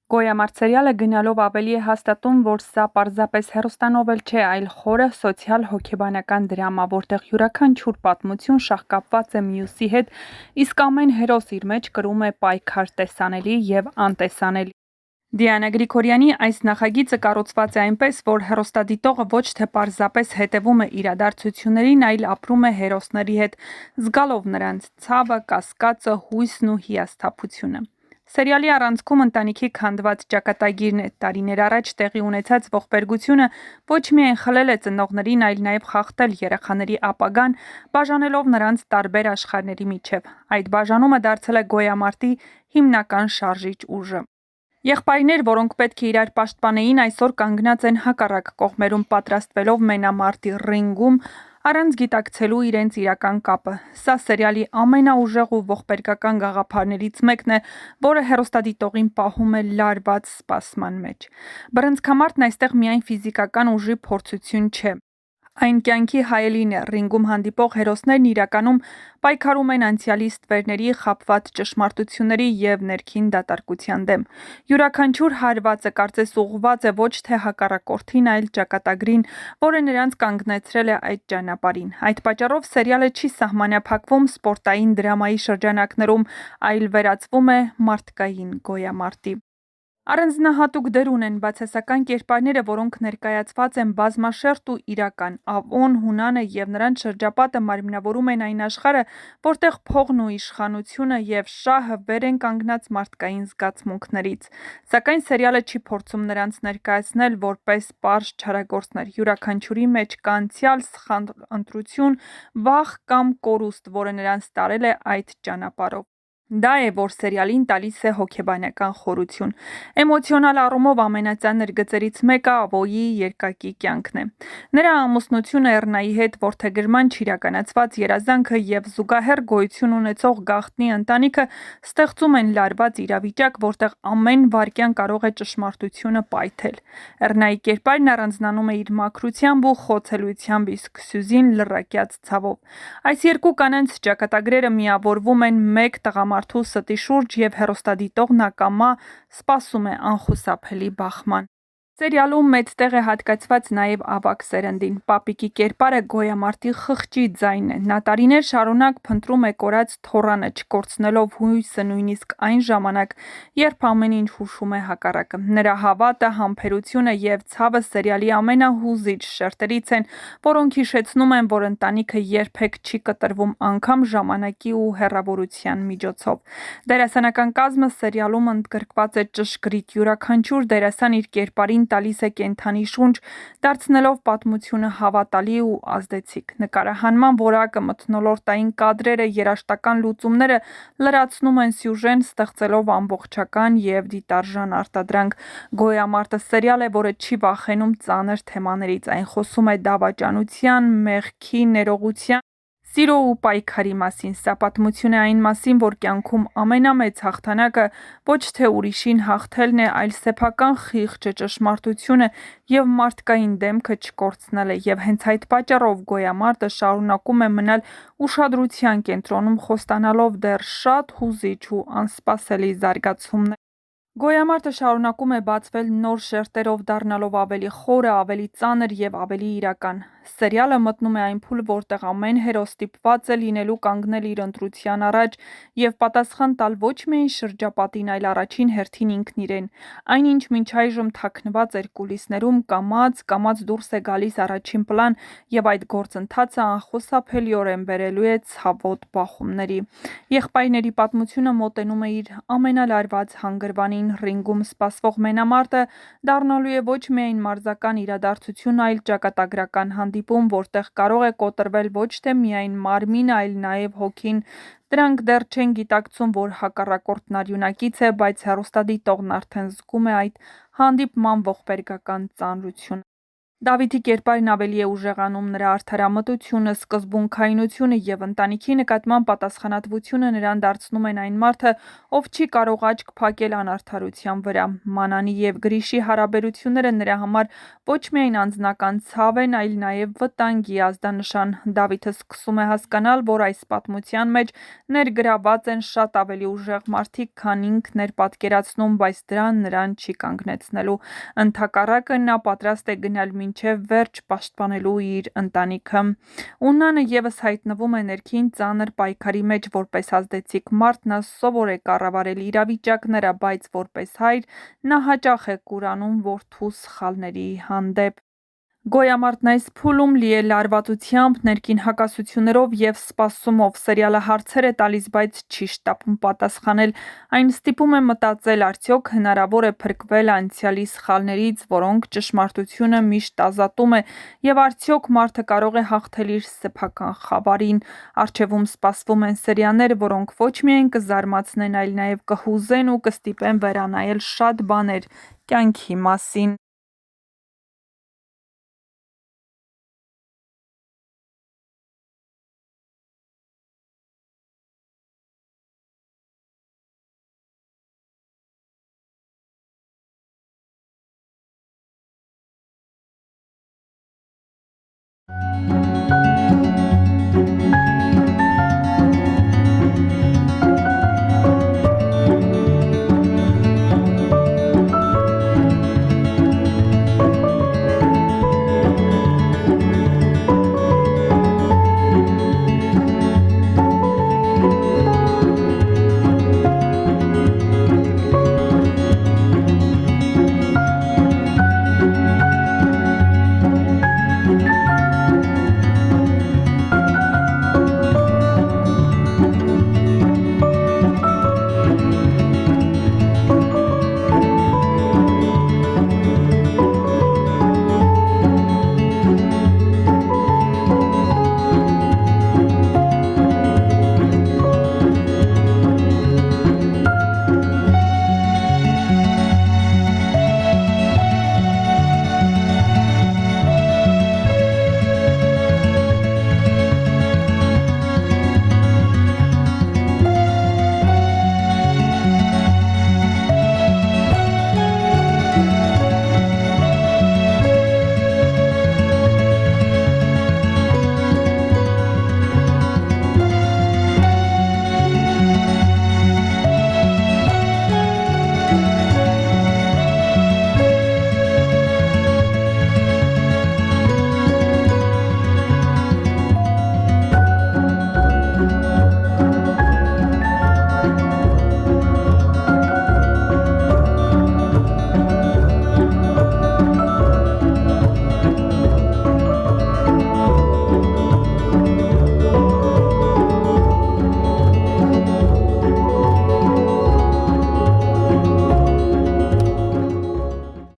Գոյամարտ սերիալը գնալով ավելի է հաստատում, որ սա պարզապես հեռուստանովել չէ, այլ խորը սոցիալ-հոգեբանական դրամա, որտեղ յուրաքանչյուր պատմություն շաղկապված է մյուսի հետ, իսկ ամեն հերոս իր մեջ կրում է պայքար տեսանելի և անտեսանելի։ Դիանա Գրիգորյանի այս նախագիծը կառուցված է այնպես, որ հեռուստադիտողը ոչ թե պարզապես հետևում է իրադարձություններին, այլ ապրում է հերոսների հետ, զգալով նրանց ցավը, կասկածը, հույսն ու հիասթափությունը։ Սերիալի առանցքում ընտանիքի քանդված ճակատագիրն է, տարիներ առաջ տեղի ունեցած ողբերգությունը ոչ միայն խլել է ծնողներին, այլ նաև խախտել երեխաների ապագան, բաժանելով նրանց տարբեր աշխարհների միջև։ Այդ բաժանումը դարձել է Գոյամարտի հիմնական շարժիչ ուժը։ Եղբայրներ, որոնք պետք է իրար պաշտպանեին, այսօր կանգնած են հակառակ կողմերում, պատրաստվելով մենամարտի ռինգում, առանց գիտակցելու իրենց իրական կապը։ Սա սերիալի ամենաուժեղ ու ողբերգական գաղափարներից մեկն է, որը հեռուստադիտողին պահում է լարված սպասման մեջ։ Բռնցքամարտն այստեղ միայն ֆիզիկական ուժի փորձություն չէ։ Այն կյանքի հայելին է, ռինգում հանդիպող հերոսներն իրականում պայքարում են անցյալի ստվերների, խաբված ճշմարտությունների և ներքին դատարկության դեմ։ Յուրաքանչյուր հարվածը կարծես ուղղված է ոչ թե հակառակորդին, այլ ճակատագրին, որը նրանց կանգնեցրել է այդ ճանապարհին։ Այդ պատճառով սերիալը չի սահմանափակվում սպորտային դրամայի շրջանակներում, այլ վերածվում է մարդկային գոյամարտի։ Առանձնահատուկ դեր ունեն բացասական կերպարները, որոնք ներկայացված են բազմաշերտ ու իրական։ Ավոն, Հունանը և նրանց շրջապատը մարմնավորում են այն աշխարհը, որտեղ փողն ու իշխանությունը և շահը վեր են կանգնած մարդկային զգացմունքներից։ Սակայն սերիալը չի փորձում նրանց ներկայացնել որպես պարզ չարագործներ։ Յուրաքանչյուրի մեջ կա անցյալ, սխալ ընտրություն, վախ կամ կորուստ, որը նրանց տարել է այդ ճանապարհով։ Դա է, որ սերիալին տալիս է հոգեբանական խորություն։ Էմոցիոնալ առումով ամենածանր գծերից մեկը Ավոյի երկակի կյանքն է։ Նրա ամուսնությունը Էռնայի հետ որդեգրման չիրականացված երազանքը և զուգահեռ գոյություն ունեցող գաղտնի ընտանիքը ստեղծում են լարված իրավիճակ, որտեղ ամեն վայրկյան կարող է ճշմարտությունը պայթել։ Էռնայի կերպարն առանձնանում է իր մաքրությամբ ու խոցելությամբ, իսկ Սյուզին լռակյաց ցավով։ Այս երկու կանանց ճակատագրերը միավորվում են մեկ տղամարդու ստի շուրջ, և հեռուստադիտողն ակամա սպասում է անխուսափելի բախման։ Սերիալում մեծ տեղ է հատկացված նաև ավագ սերնդին։ Պապիկի կերպարը գոյամարտի խղճի ձայնն է։ Նա տարիներ շարունակ փնտրում է կորած թոռանը, չկորցնելով հույսը նույնիսկ այն ժամանակ, երբ ամեն ինչ հուշում է հակառակը։ Նրա հավատը, համբերությունը և ցավը սերիալի ամենահուզիչ շերտերից են, որոնք հիշեցնում են, որ ընտանիքը երբեք չի կտրվում, անգամ ժամանակի ու հեռավորության միջոցով։ Դերասանական կազմը սերիալում ընդգրկված է ճշգրիտ։ Յուրաքանչյուր դերասան իր կերպարին տալիս է կենդանի շունչ, դարձնելով պատմությունը հավատալի ու ազդեցիկ։ Նկարահանման որակը, մթնոլորտային կադրերը, երաժշտական լուծումները լրացնում են սյուժեն, ստեղծելով ամբողջական և դիտարժան արտադրանք։ Գոյամարտը սերիալ է, որը չի վախենում ծանր թեմաներից։ Այն խոսում է դավաճանության, մեղքի, ներողության, սիրո ու պայքարի մասին։ Սա պատմություն է այն մասին, որ կյանքում ամենամեծ հաղթանակը ոչ թե ուրիշին հաղթելն է, այլ սեփական խիղճը, ճշմարտությունը և մարդկային դեմքը չկորցնելը։ Եվ հենց այդ պատճառով Գոյամարտը շարունակում է մնալ ուշադրության կենտրոնում, խոստանալով դեռ շատ հուզիչ ու անսպասելի զարգացումներ։ Գոյամարտը շարունակում է բացվել նոր շերտերով, դառնալով ավելի խորը, ավելի ծանր և ավելի իրական։ Սերիալը մտնում է այն փուլ, որտեղ ամեն հերոս ստիպված է լինելու կանգնել իր ընտրության առաջ և պատասխան տալ ոչ միայն շրջապատին, այլ առաջին հերթին ինքն իրեն։ Այնինչ մինչ այժմ թաքնված էր կուլիսներում, կամաց դուրս է գալիս առաջին պլան, և այդ գործընթացը անխուսափելիորեն բերելու է ցավոտ բախումների։ Եղբայրների պատմությունը մոտենում է իր ամենալարված հանգրվանին։ Ռինգում սպասվող մենամարտը դառնալու է ոչ միայն մարզական իրադարձություն, այլ ճակատագրական հանդիպում, որտեղ կարող է կոտրվել ոչ թե միայն մարմինը, այլ նաև հոգին։ Դրանք դեռ չեն գիտակցում, որ հակառակորդն արյունակից է, բայց հեռուստադիտողն արդեն զգում է այդ հանդիպման ողբերգական ծանրությունը։ Դավիթի կերպարին ավելի է ուժեղանում նրա արդարամտությունը, սկզբունքայնությունը և ընտանիքի նկատմամբ պատասխանատվությունը նրան դարձնում են այն մարդը, ով չի կարող աչք փակել անարդարության վրա։ Մանանի և Գրիշի հարաբերությունները նրա համար ոչ միայն անձնական ցավ են, այլ նաև վտանգի ազդանշան։ Դավիթը սկսում է հասկանալ, որ այս պատմության մեջ ներգրավված են շատ ավելի ուժեղ մարդիկ, քան ինքն էր պատկերացնում, բայց դրան նրան չի կանգնեցնելու։ Ընդհակառակը, նա պատրաստ է գնալ մինչև վերջ պաշտպանելու իր ընտանիքը։ Ունանը ևս հայտնվում է ներքին ծանր պայքարի մեջ որպես ազդեցիկ մարդ, նա սովոր է կառավարել իրավիճակները, բայց որպես հայր նա հաճախ է կուրանում որդու սխալների հանդեպ։ Գոյամարտն այս փուլում լի է լարվածությամբ, ներքին հակասություններով և սպասումով։ Սերիալը հարցեր է տալիս, բայց չի շտապում պատասխանել։ Այն ստիպում է մտածել՝ արդյոք հնարավոր է փրկվել անցյալի սխալներից, որոնք ճշմարտությունը միշտ ազատում է, և արդյոք մարդը կարող է հաղթել իր սեփական խավարին։ Առջևում սպասվում են սերիաներ, որոնք ոչ միայն կզարմացնեն, այլ նաև կհուզեն ու կստիպեն վերանայել շատ բաներ կյանքի մասին։